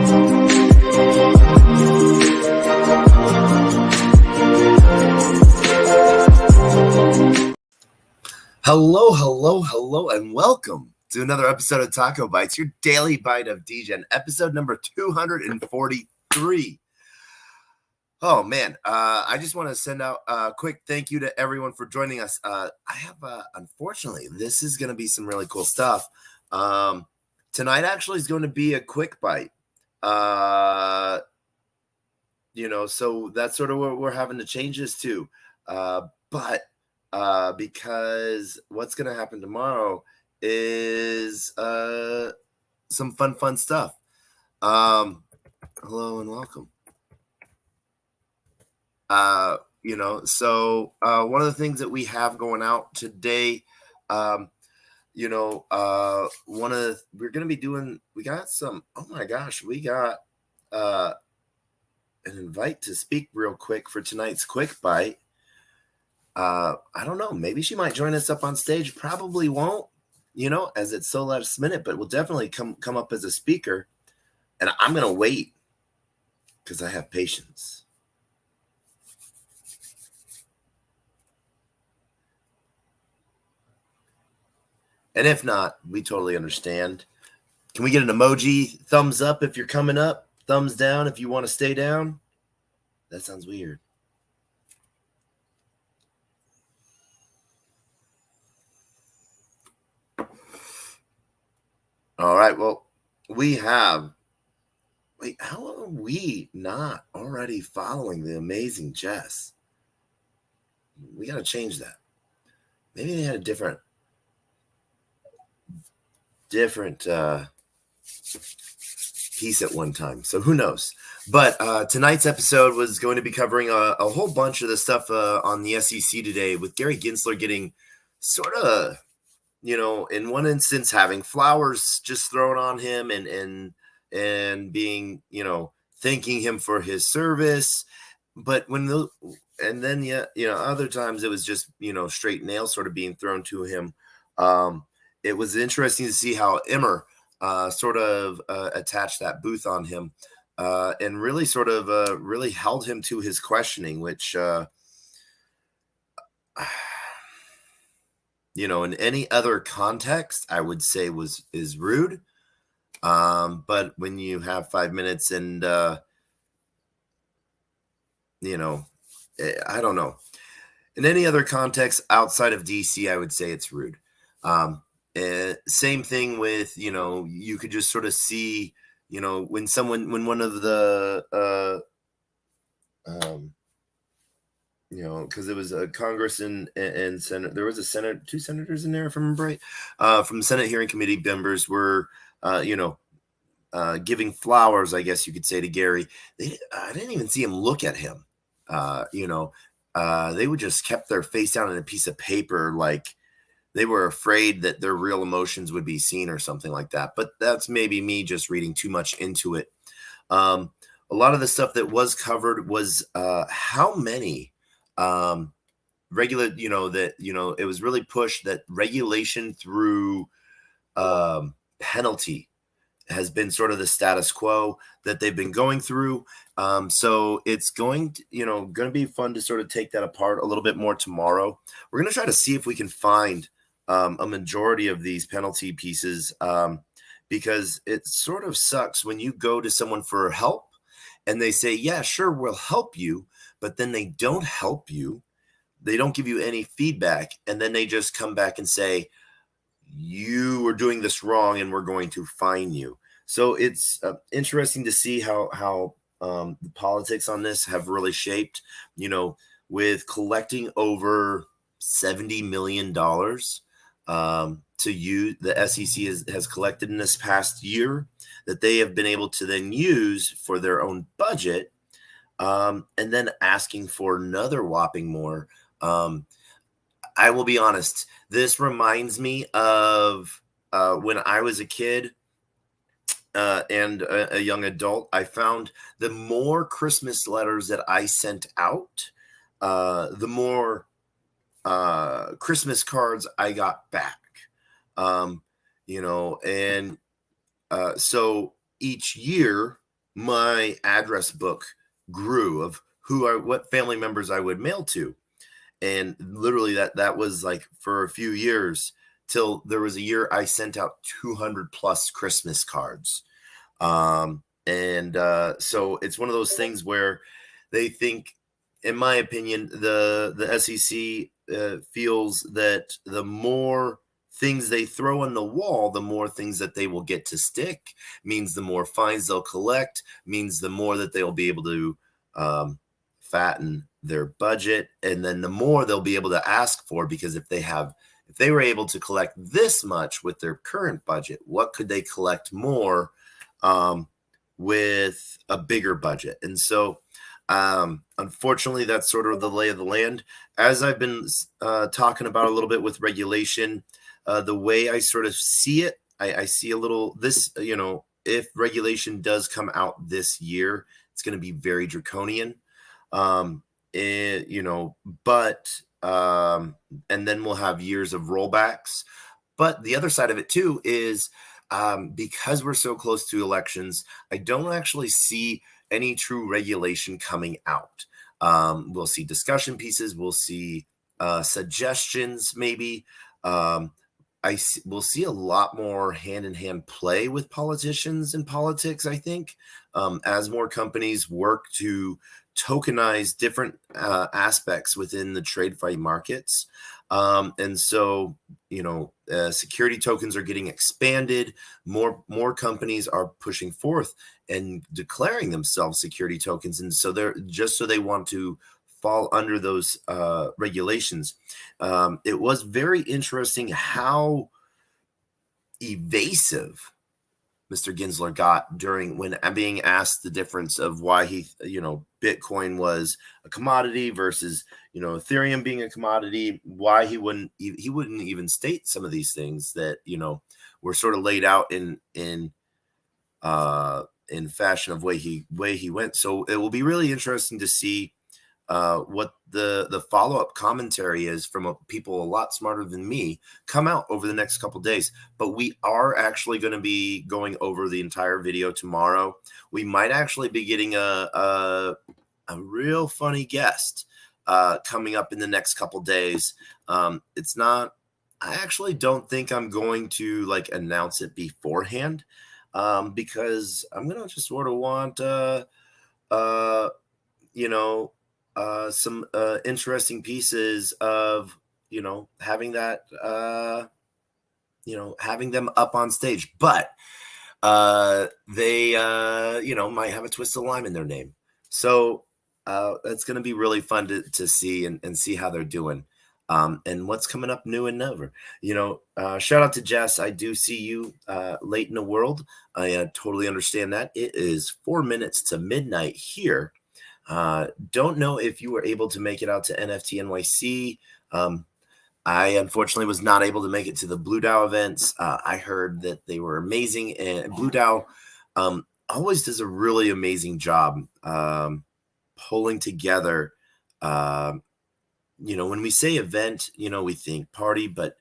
Hello, and welcome to another episode of TacoBytes, your Daily Bite of Degen, episode number 243. Oh, man, I just want to send out a quick thank you to everyone for joining us. Unfortunately, this is going to be some really cool stuff. Tonight actually is going to be a quick bite. So that's sort of what we're having to change this to. Because what's going to happen tomorrow is some fun stuff. Hello and welcome. So one of the things that we have going out today, we're going to be doing, we got an invite to speak real quick for tonight's quick bite. I don't know. Maybe she might join us up on stage. Probably won't, as it's so last minute, but will definitely come up as a speaker. And I'm going to wait because I have patience. And if not, we totally understand. Can we get an emoji? Thumbs up if you're coming up. Thumbs down if you want to stay down. That sounds weird. All right, well, how are we not already following the amazing Jess? We got to change that. Maybe they had a different piece at one time, so who knows? But tonight's episode was going to be covering a whole bunch of the stuff on the SEC today, with Gary Gensler getting sort of, in one instance, having flowers just thrown on him and being, thanking him for his service. But other times it was just, straight nails sort of being thrown to him. It was interesting to see how Emmer sort of attached that booth on him and really sort of really held him to his questioning, which, in any other context, I would say is rude. But when you have 5 minutes and, I don't know. In any other context outside of DC, I would say it's rude. Same thing with, you could just sort of see, when one of the, because it was a Congress and Senate, there was two senators in there, if I remember right, from Senate hearing committee members were, giving flowers, I guess you could say, to Gary. I didn't even see him look at him. They would just kept their face down in a piece of paper, like they were afraid that their real emotions would be seen or something like that. But that's maybe me just reading too much into it. A lot of the stuff that was covered was how many it was really pushed that regulation through penalty has been sort of the status quo that they've been going through. So it's going to be fun to sort of take that apart a little bit more tomorrow. We're going to try to see if we can find a majority of these penalty pieces, because it sort of sucks when you go to someone for help and they say, yeah, sure, we'll help you, but then they don't help you. They don't give you any feedback. And then they just come back and say, you are doing this wrong and we're going to fine you. So it's interesting to see how the politics on this have really shaped, with collecting over $70 million to use, the SEC has collected in this past year that they have been able to then use for their own budget, and then asking for another whopping more. I will be honest, this reminds me of when I was a kid and a young adult. I found the more Christmas letters that I sent out, the more Christmas cards I got back. So each year my address book grew of what family members I would mail to. And literally that was like for a few years till there was a year I sent out 200 plus Christmas cards. So it's one of those things where they think, in my opinion, the SEC feels that the more things they throw on the wall, the more things that they will get to stick, means the more fines they'll collect, means the more that they'll be able to um, fatten their budget, and then the more they'll be able to ask for, because if they were able to collect this much with their current budget, what could they collect more um, with a bigger budget? And so unfortunately, that's sort of the lay of the land. As I've been talking about a little bit with regulation, the way I sort of see it, I see a little this, if regulation does come out this year, it's going to be very draconian. Um, it, you know, but and then we'll have years of rollbacks. But the other side of it too is because we're so close to elections, I don't actually see any true regulation coming out. We'll see discussion pieces, we'll see suggestions, maybe. Um, we'll see a lot more hand in hand play with politicians and politics, I think, as more companies work to tokenize different aspects within the trade fight markets. And so, security tokens are getting expanded. More companies are pushing forth and declaring themselves security tokens. And so they want to fall under those regulations. It was very interesting how evasive Mr. Gensler got during when being asked the difference of why Bitcoin was a commodity versus, Ethereum being a commodity, why he wouldn't even state some of these things that, were sort of laid out in fashion of way he went. So it will be really interesting to see what the follow-up commentary is from people a lot smarter than me come out over the next couple days. But we are actually going to be going over the entire video tomorrow. We might actually be getting a real funny guest coming up in the next couple days. I actually don't think I'm going to announce it beforehand, because I'm gonna just sort of want some interesting pieces of having that having them up on stage, but they might have a twist of lime in their name. So that's going to be really fun to see and see how they're doing. And what's coming up new and never. Shout out to Jess. I do see you late in the world. I totally understand that. It is 4 minutes to midnight here. Don't know if you were able to make it out to NFT NYC. I unfortunately was not able to make it to the Blue DAO events. I heard that they were amazing, and Blue DAO always does a really amazing job pulling together. When we say event, we think party, but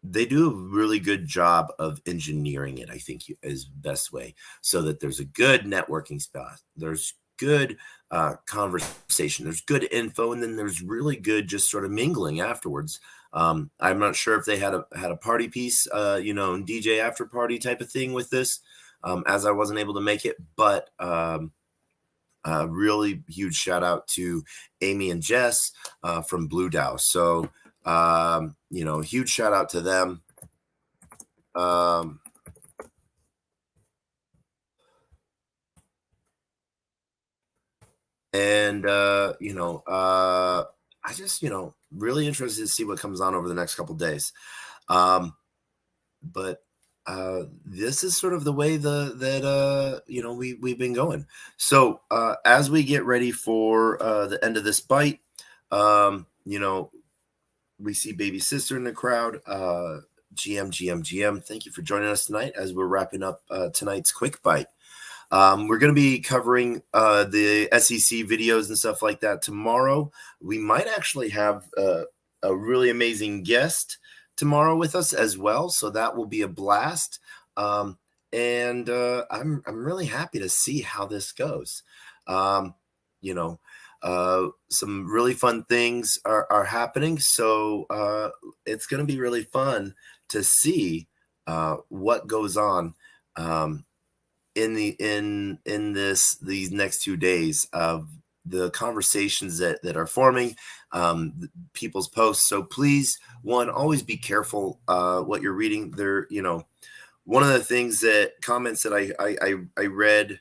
they do a really good job of engineering it, I think, is the best way, so that there's a good networking spot. There's good conversation. There's good info, and then there's really good just sort of mingling afterwards. I'm not sure if they had a party piece, and DJ after party type of thing with this, as I wasn't able to make it, but really huge shout out to Amy and Jess from Blue DAO. So, huge shout out to them. I just, really interested to see what comes on over the next couple days. But this is sort of the way that we've been going. So as we get ready for the end of this bite, we see baby sister in the crowd. GM, thank you for joining us tonight as we're wrapping up tonight's quick bite. We're going to be covering the SEC videos and stuff like that tomorrow. We might actually have a really amazing guest tomorrow with us as well, so that will be a blast. and I'm really happy to see how this goes. Um, you know, some really fun things are happening, so it's going to be really fun to see what goes on. Um, in these next 2 days of the conversations that are forming, people's posts. So please, one, always be careful what you're reading. There, one of the things that comments that I read,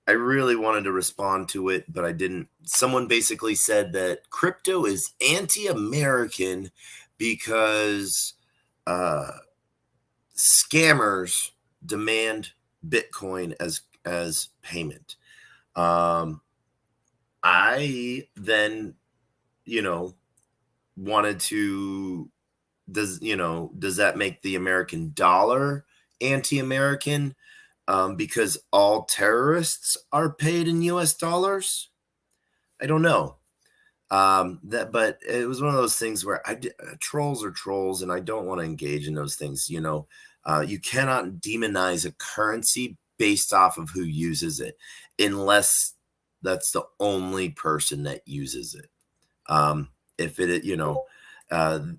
I really wanted to respond to it, but I didn't. Someone basically said that crypto is anti-American because uh, scammers demand Bitcoin as payment. Um, I then, you know, wanted to does that make the American dollar anti-American because all terrorists are paid in U.S. dollars? I don't know. But it was one of those things where trolls are trolls, and I don't want to engage in those things. You cannot demonize a currency based off of who uses it, unless that's the only person that uses it. If it,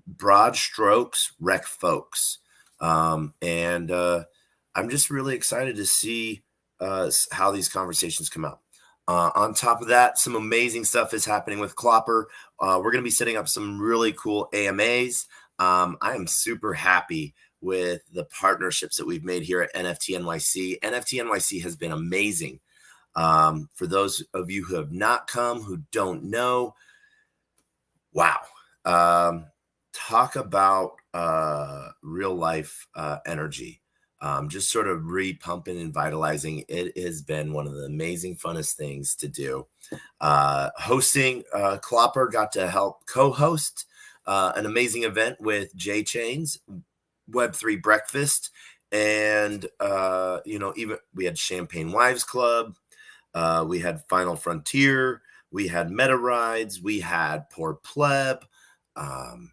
broad strokes wreck folks, and I'm just really excited to see how these conversations come out. On top of that, some amazing stuff is happening with Clopper. We're going to be setting up some really cool AMAs. I am super happy with the partnerships that we've made here at NFT NYC. NFT NYC has been amazing. For those of you who have not come, who don't know, wow. Talk about real life energy. Just sort of re-pumping and vitalizing. It has been one of the amazing, funnest things to do. Hosting, Clopper got to help co-host an amazing event with J Chains, Web3 Breakfast, and even we had Champagne Wives Club, we had Final Frontier, we had Meta Rides, we had Poor Pleb, and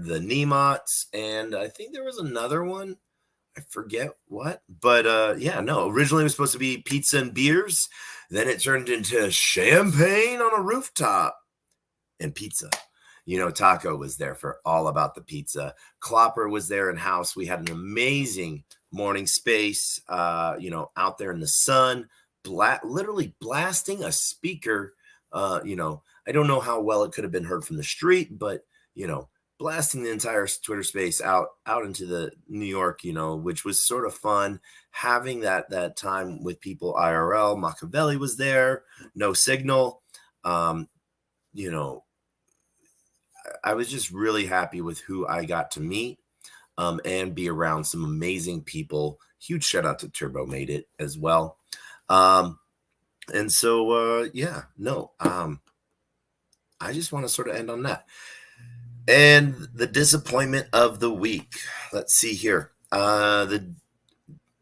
the Nemots, and I think there was another one. I forget what, but originally it was supposed to be pizza and beers. Then it turned into champagne on a rooftop and pizza. Taco was there for all about the pizza. Clopper was there in house. We had an amazing morning space, out there in the sun, literally blasting a speaker. I don't know how well it could have been heard from the street, but, blasting the entire Twitter space out into the New York, which was sort of fun. Having that time with people IRL. Machiavelli was there, no signal. I was just really happy with who I got to meet and be around some amazing people. Huge shout out to Turbo Made It as well. And so, I just want to sort of end on that. And the disappointment of the week. Let's see here. The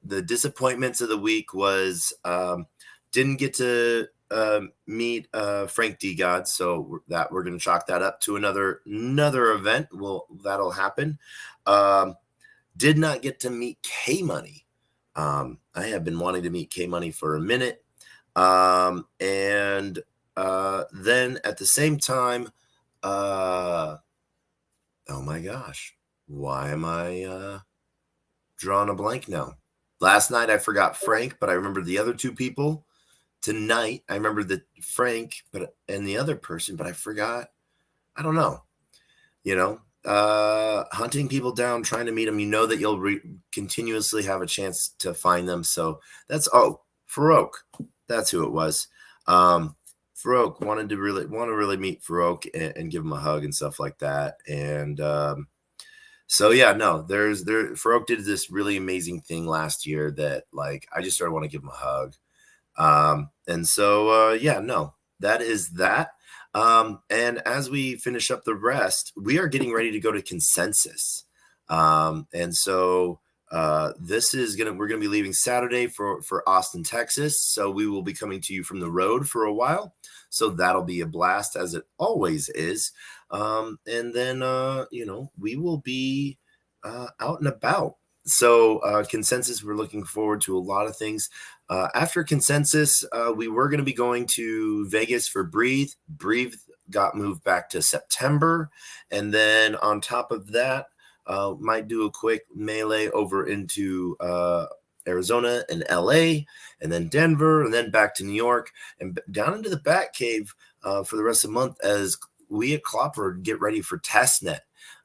disappointments of the week was didn't get to meet Frank D. God, so that we're going to chalk that up to another event. That'll happen. Did not get to meet K Money. I have been wanting to meet K Money for a minute, and then at the same time, oh my gosh, why am I drawing a blank now? Last night I forgot Frank, but I remember the other two people. Tonight I remember the Frank, and the other person, but I forgot. I don't know. Hunting people down, trying to meet them. That you'll continuously have a chance to find them. So that's Farouk. That's who it was. Farouk want to really meet Farouk and give him a hug and stuff like that. And Farouk did this really amazing thing last year that I just started want to give him a hug. That is that. And as we finish up the rest, we are getting ready to go to consensus. We're gonna be leaving Saturday for Austin, Texas. So we will be coming to you from the road for a while. So that'll be a blast, as it always is. And then we will be out and about. So consensus, we're looking forward to a lot of things. After consensus, we were going to be going to Vegas for Breathe. Breathe got moved back to September. And then on top of that, might do a quick melee over into Arizona and LA, and then Denver, and then back to New York, and down into the Batcave for the rest of the month as we at Clopper get ready for testnet.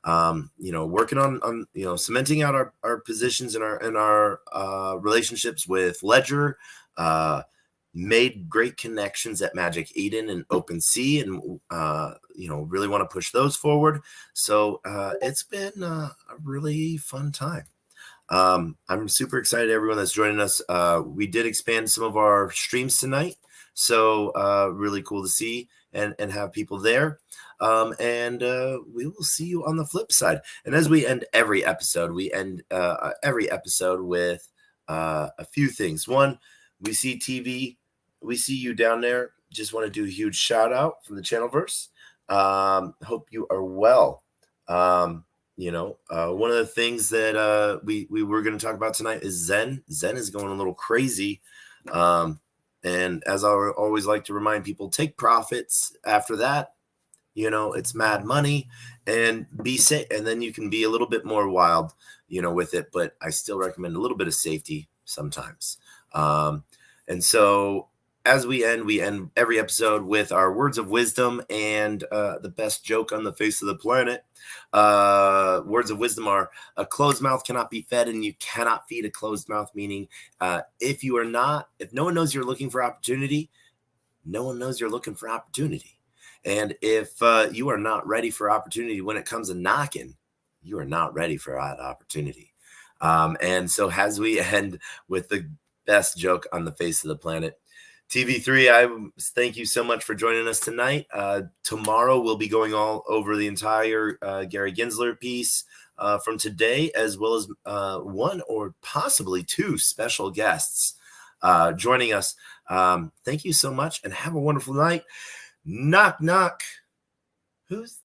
Working on cementing out our positions in our relationships with Ledger, made great connections at Magic Eden and OpenSea, and really want to push those forward. So it's been a really fun time. I'm super excited, everyone that's joining us. We did expand some of our streams tonight, so really cool to see and have people there. And we will see you on the flip side. And as we end every episode, we end every episode with a few things. One, we see TV. We see you down there. Just want to do a huge shout out from the Channelverse. Hope you are well. One of the things that we were going to talk about tonight is Zen. Zen is going a little crazy. And as I always like to remind people, take profits after that. It's mad money, and be safe. And then you can be a little bit more wild, with it. But I still recommend a little bit of safety sometimes. And so as we end every episode with our words of wisdom and the best joke on the face of the planet. Words of wisdom are: a closed mouth cannot be fed, and you cannot feed a closed mouth. Meaning, if no one knows you're looking for opportunity, no one knows you're looking for opportunity. And if you are not ready for opportunity when it comes to knocking, you are not ready for that opportunity. And so as we end with the best joke on the face of the planet, TV3, I thank you so much for joining us tonight. Tomorrow we'll be going all over the entire Gary Gensler piece from today, as well as one or possibly two special guests joining us. Thank you so much and have a wonderful night. Knock, knock. Who's